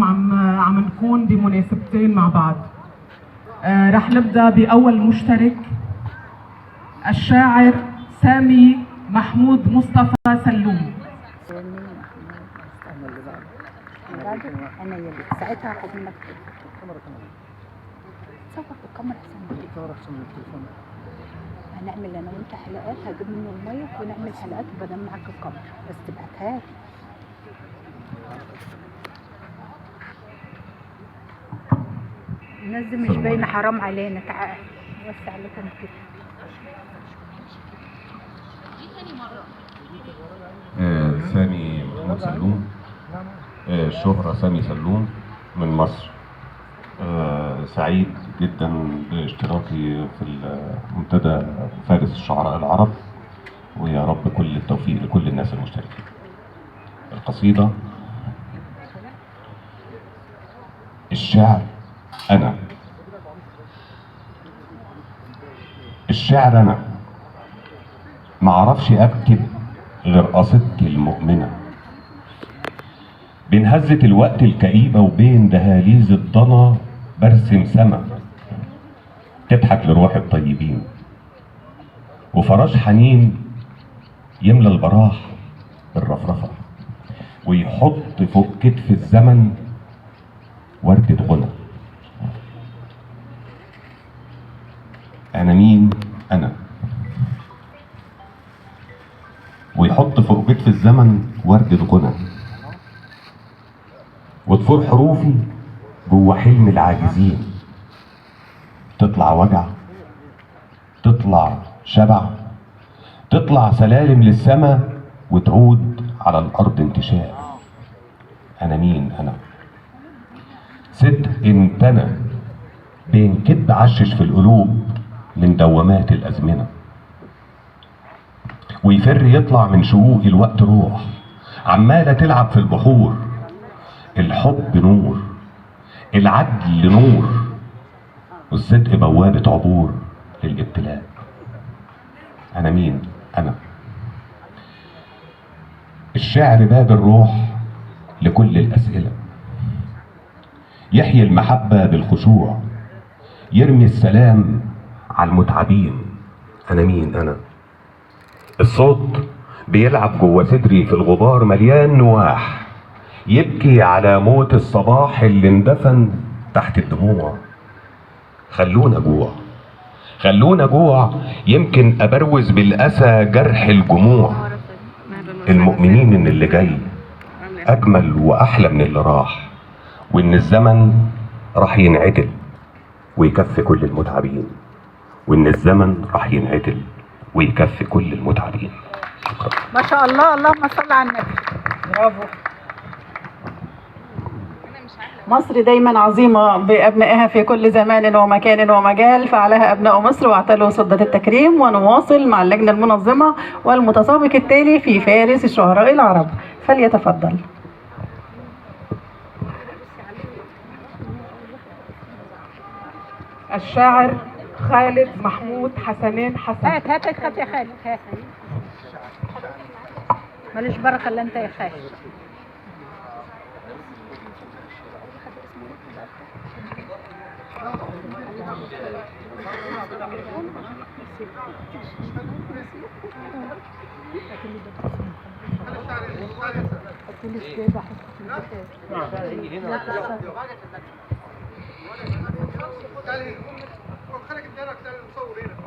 اليوم عم نكون بمناسبتين مع بعض. رح نبدأ بأول مشترك، الشاعر سامي محمود مصطفى سلوم. انا يلي ساعتها هاخد منك صور بالكاميرا احسن من التليفون. هنعمل انا وانت حلقات، هجيب منه المايك ونعمل حلقات وبدل معاك الكاميرا بس تبعتها الناس دي مش باينه، حرام علينا. تعال وسع لك انا كده. سامي محمود سلوم، الشهرة سامي سلوم من مصر. سعيد جدا باشتراكي في منتدى فارس الشعراء العرب، ويا رب كل التوفيق لكل الناس المشتركين. القصيدة: الشعر أنا. الشعر أنا معرفش أكتب غير قصيدتي المؤمنة، بين هزة الوقت الكئيبة وبين دهاليز الضنا برسم سما تضحك لروح الطيبين، وفراش حنين يملى البراح بالرفرفة، ويحط فوق كتف الزمن وردة غنى. أنا مين؟ أنا. ويحط فوق كتف الزمن وردة غنى، وتفور حروفي جوه حلم العاجزين، تطلع وجع، تطلع شبع، تطلع سلالم للسما وتعود على الأرض انتشاء. أنا مين؟ أنا صدق انتنى بين كدب عشش في القلوب من دوامات الأزمنة، ويفر يطلع من شقوق الوقت روح عمالة تلعب في البحور. الحب نور، العدل نور، والصدق بوابة عبور للابتلاء. أنا مين؟ أنا. الشعر باب الروح لكل الأسئلة، يحيي المحبة بالخشوع، يرمي السلام على المتعبين. أنا مين؟ أنا. الصوت بيلعب جوه صدري في الغبار مليان نواح، يبكي على موت الصباح اللي اندفن تحت الدموع. خلونا جوع، خلونا جوع، يمكن أبروز بالأسى جرح الجموع. المؤمنين إن اللي جاي أجمل وأحلى من اللي راح، وإن الزمن راح ينعدل ويكفي كل المتعبين، وإن الزمن راح ينعدل ويكفي كل المتعبين. شكرا. ما شاء الله، اللهم صل على النبي. برافو. مصر دايما عظيمة بأبنائها في كل زمان ومكان ومجال، فعلها أبناء مصر واعتلوا سدة التكريم. ونواصل مع اللجنة المنظمة والمتسابق التالي في فارس الشعراء العرب، فليتفضل. الشاعر خالد محمود حسنين حسن. هات يا خالد، هات. ماليش بركة الا انت يا خالد.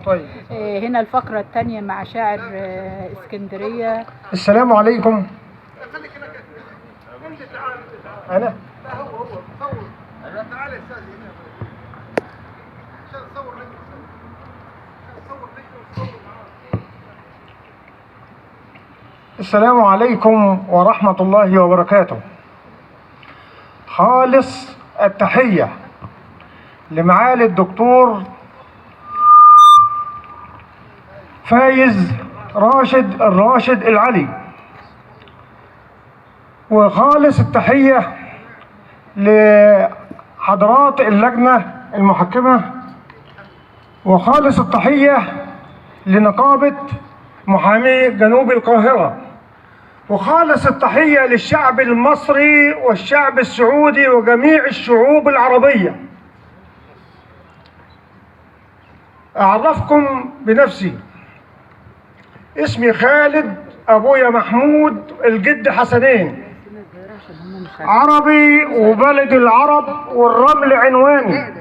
طيب، هنا الفقرة الثانية مع شاعر اسكندرية. السلام عليكم. أنا السلام عليكم ورحمة الله وبركاته. خالص التحية لمعالي الدكتور فايز راشد العلي، وخالص التحية لحضرات اللجنة المحكمة، وخالص التحية لنقابة محامي جنوب القاهرة، وخالص التحية للشعب المصري والشعب السعودي وجميع الشعوب العربية. أعرفكم بنفسي. اسمي خالد، أبويا محمود، الجد حسنين، عربي وبلد العرب والرمل عنواني،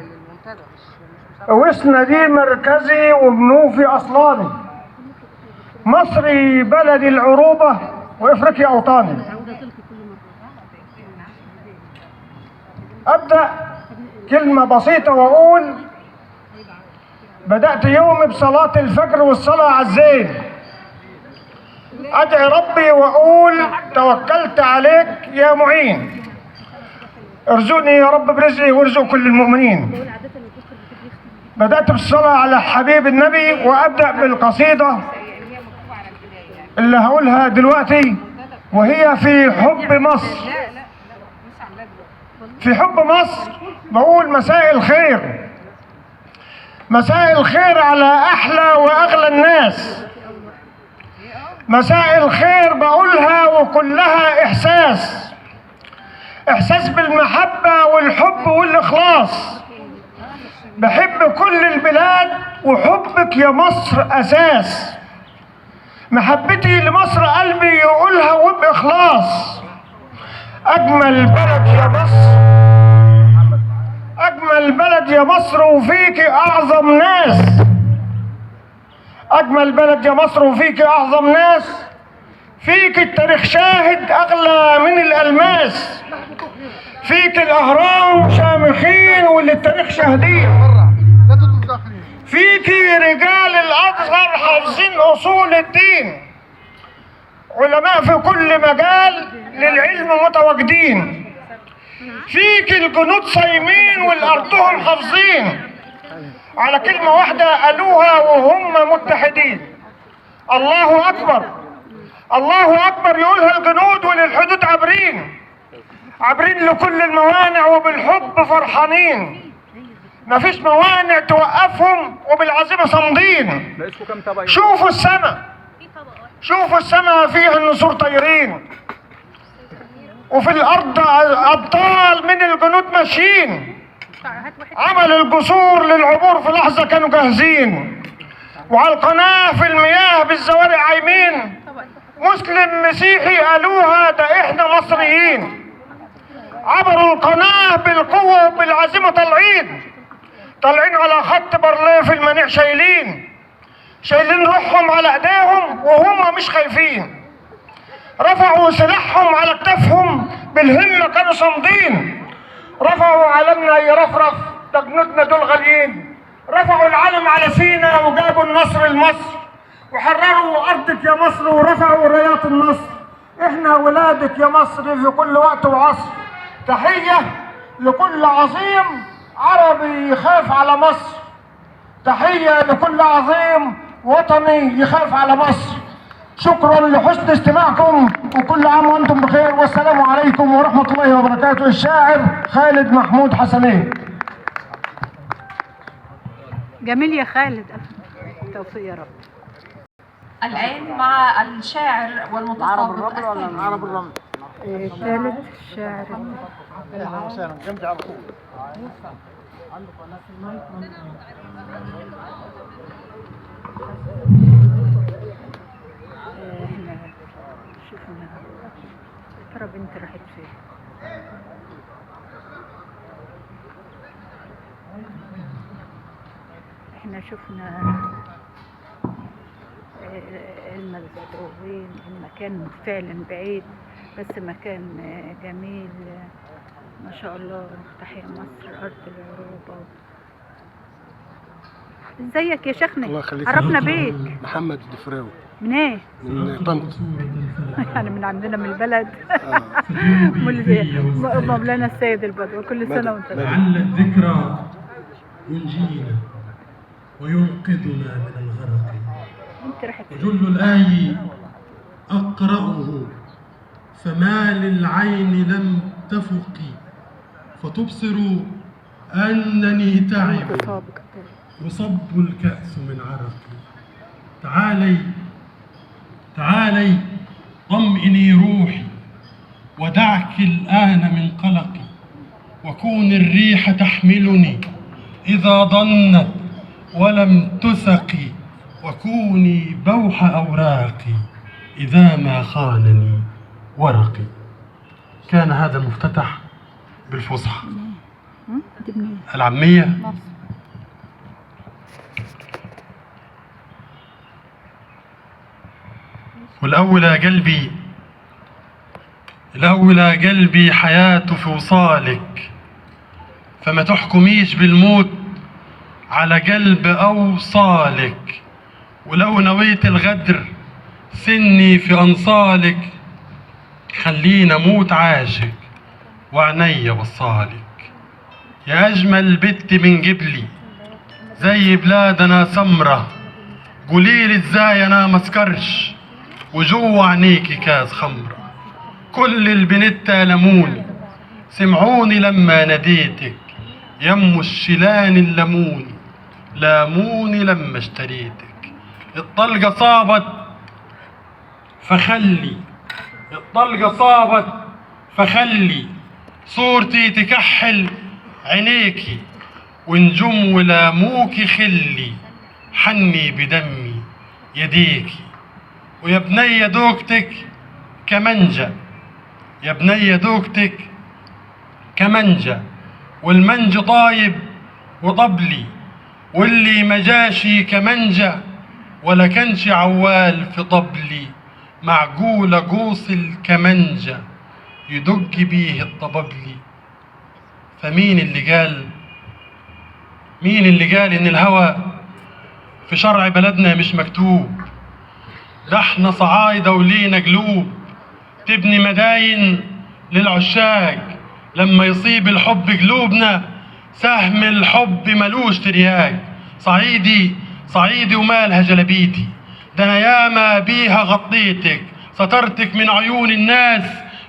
وسنا دي مركزي ومنوفي أصلاني، مصري بلدي العروبة وإفريقيا أوطاني. أبدأ كلمة بسيطة وأقول: بدأت يومي بصلاة الفجر والصلاة على الزين، أدعي ربي وأقول: توكلت عليك يا معين، ارزقني يا رب برزقي وارزق كل المؤمنين. بدأت بالصلاة على حبيب النبي، وأبدأ بالقصيدة اللي هقولها دلوقتي، وهي في حب مصر. في حب مصر بقول: مساء الخير، مساء الخير على أحلى وأغلى الناس. مساء الخير بقولها وكلها إحساس، إحساس بالمحبة والحب والإخلاص. بحب كل البلاد وحبك يا مصر أساس. محبتي لمصر قلبي يقولها وبإخلاص. أجمل بلد يا مصر، أجمل بلد يا مصر وفيك أعظم ناس. أجمل بلد يا مصر وفيك أعظم ناس. فيك التاريخ شاهد أغلى من الألماس. فيك الأهرام شامخين وللتاريخ شاهدين. فيك رجال الأزهر حافظين أصول الدين. علماء في كل مجال للعلم متواجدين. فيك الجنود صايمين والأرضهم حافظين على كلمة واحدة قالوها وهم متحدين: الله أكبر. الله أكبر يقولها الجنود وللحدود عابرين، عابرين لكل الموانع وبالحب فرحانين. مفيش موانع توقفهم وبالعزيمة صامدين. شوفوا السماء، شوفوا السماء فيها النسور طايرين، وفي الأرض أبطال من الجنود ماشيين. عمل الجسور للعبور في لحظة كانوا جاهزين، وعلى القناة في المياه بالزوارق عايمين. مسلم مسيحي قالوها ده احنا مصريين. عبروا القناة بالقوة وبالعزيمة طالعين، طالعين على خط بارليه في المنيع شايلين روحهم على ايديهم وهم مش خايفين. رفعوا سلاحهم على كتافهم بالهمة كانوا صامدين. رفعوا علمنا يرفرف ده جنودنا دول غاليين. رفعوا العلم على سينا وجابوا النصر لمصر، وحرروا ارضك يا مصر ورفعوا رايات النصر. احنا ولادك يا مصر في كل وقت وعصر. تحية لكل عظيم عربي يخاف على مصر. تحية لكل عظيم وطني يخاف على مصر. شكرا لحسن استماعكم، وكل عام وانتم بخير، والسلام عليكم ورحمة الله وبركاته. الشاعر خالد محمود حسنين. جميل يا خالد، التوفيق يا رب. الآن مع الشاعر والمتسابق العرب الرمل. ثالث الشاعر جنبي على طول. احنا شفنا ترى بنت راحت فين. احنا شفنا المذبوحين. المكان فعلا بعيد بس مكان جميل ما شاء الله. تحية مصر أرض العروبة. ازيك يا شيخنا؟ الله يخليك. عرفنا بيك. محمد الدفراوي. من ايه؟ من طنطا. يعني من عندنا من البلد. مولانا السيد البدوي، كل سنة وانت طيب. لعل الذكرى ينجينا وينقذنا من الغرق. وجل الآي أقرأه فما للعين لم تفق فتبصر أنني تعب يصب الكأس من عرقي. تعالي تعالي طمئني روحي ودعك الآن من قلقي، وكون الريح تحملني إذا ضنت ولم تسقي، وكوني بوح أوراقي إذا ما خانني ورقي. كان هذا المفتتح بالفصحى العامية. والأول يا قلبي، الأول يا قلبي حياته في وصالك، فما تحكميش بالموت على قلب أوصالك، ولو نويت الغدر سني في أنصالك، خلينا موت عاشق وعنيا وصالك. يا أجمل بت من قبلي زي بلادنا سمرة، قوليلي ازاي أنا مسكرش وجوا عينيكي كاس خمرة. كل البنت لموني سمعوني لما ناديتك، يمو الشلان اللموني لاموني لما اشتريتك. الطلقة صابت فخلي، الطلقة صابت فخلي صورتي تكحل عينيكي، ونجم ولاموكي خلي حني بدمي يديكي. ويا بنية دوقتك كمنجة، يا بنية دوقتك كمنجة، والمنج طايب وطبلي، واللي مجاشي كمنجة ولا كانش عوال في طبلي، معقولة قوس الكمنجة يدق بيه الطببلي. فمين اللي قال، مين اللي قال ان الهوى في شرع بلدنا مش مكتوب؟ ده احنا صعايدة ولينا قلوب تبني مداين للعشاق، لما يصيب الحب قلوبنا سهم الحب ملوش ترياق. صعيدي صعيدي ومالها جلبيتي، ده انا ياما بيها غطيتك، سترتك من عيون الناس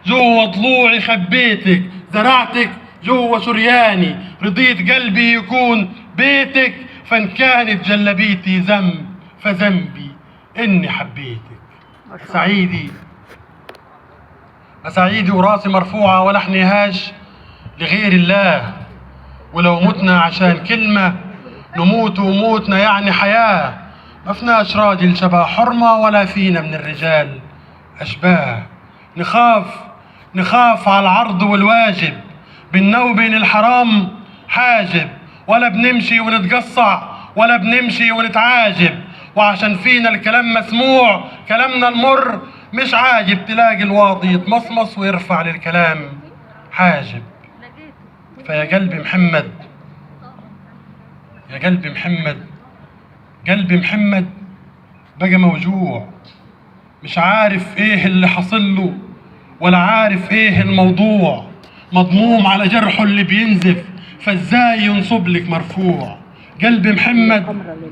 جوه ضلوعي خبيتك، زرعتك جوه شرياني، رضيت قلبي يكون بيتك، فان كانت جلبيتي ذنب فذنبي اني حبيتك. سعيدي سعيدي وراسي مرفوعة ولحني هاش لغير الله، ولو متنا عشان كلمة نموت وموتنا يعني حياة، ما فناش راجل شبه حرمة ولا فينا من الرجال أشباه. نخاف على العرض والواجب، بينا وبين الحرام حاجب، ولا بنمشي ونتقصع ولا بنمشي ونتعاجب، وعشان فينا الكلام مسموع كلامنا المر مش عاجب، تلاقي الواطي يتمصمص ويرفع للكلام حاجب. فيا قلبي محمد، يا قلبي محمد، قلبي محمد بقى موجوع، مش عارف ايه اللي حصل له ولا عارف ايه الموضوع، مضموم على جرحه اللي بينزف، فازاي ينصب لك مرفوع. قلبي محمد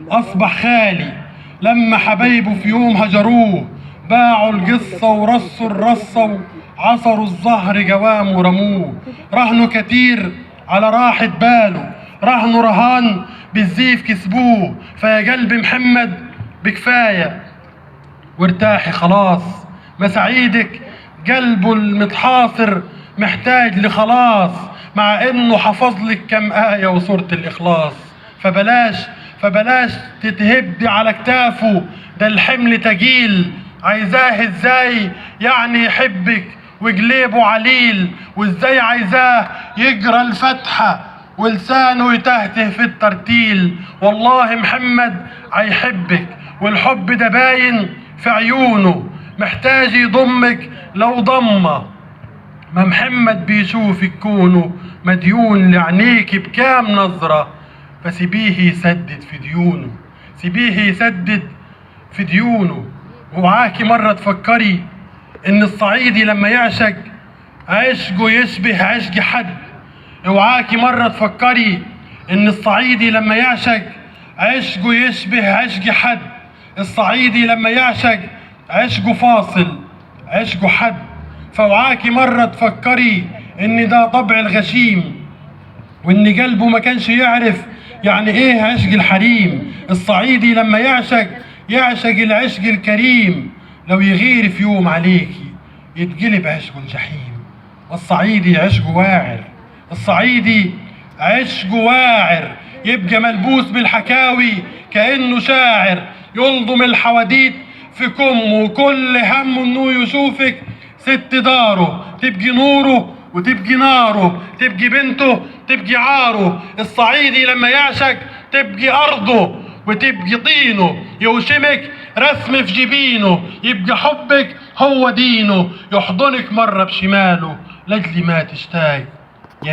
اصبح خالي لما حبايبه في يوم هجروه، باعوا القصة ورصوا الرصة وعصروا الظهر جوام ورموه، رهنوا كتير على راحة باله، رهنوا رهان بالزيف كسبوه. فيا قلبي محمد بكفاية وارتاحي خلاص، مساعيدك قلبه المتحاصر محتاج لخلاص، مع انه حفظ لك كم آية وسورة الإخلاص. فبلاش تتهدي على كتافه، ده الحمل تقيل، عايزاه ازاي يعني يحبك وجليبه عليل، وازاي عايزاه يجرى الفتحة ولسانه يتهته في الترتيل. والله محمد هيحبك والحب ده باين في عيونه، محتاج يضمك لو ضمه، ما محمد بيشوفك كونه مديون لعينيك بكام نظرة، فسيبيه يسدد في ديونه، سيبيه يسدد في ديونه. وعاكي مرة تفكري ان الصعيدي لما يعشق عشقه يشبه عشق حد، اوعاكي مرة تفكري ان الصعيدي لما يعشق عشقه يشبه عشق حد، الصعيدي لما يعشق عشقه فاصل عشقه حد. فوعاكي مرة تفكري ان ده طبع الغشيم، وان قلبه ما كانش يعرف يعني ايه عشق الحريم. الصعيدي لما يعشق العشق الكريم، لو يغير في يوم عليكي يتقلب عشق الجحيم. والصعيدي عشق واعر، الصعيدي عشق واعر، يبقى ملبوس بالحكاوي كأنه شاعر، يلضم الحواديت في كمه وكل همه انه يشوفك ست داره، تبقي نوره وتبقي ناره، تبقي بنته تبقي عاره. الصعيدي لما يعشق تبقي أرضه وتبقي طينه، يوشمك رسم في جبينه، يبقى حبك هو دينه، يحضنك مرة بشماله لجلي ما تشتاي.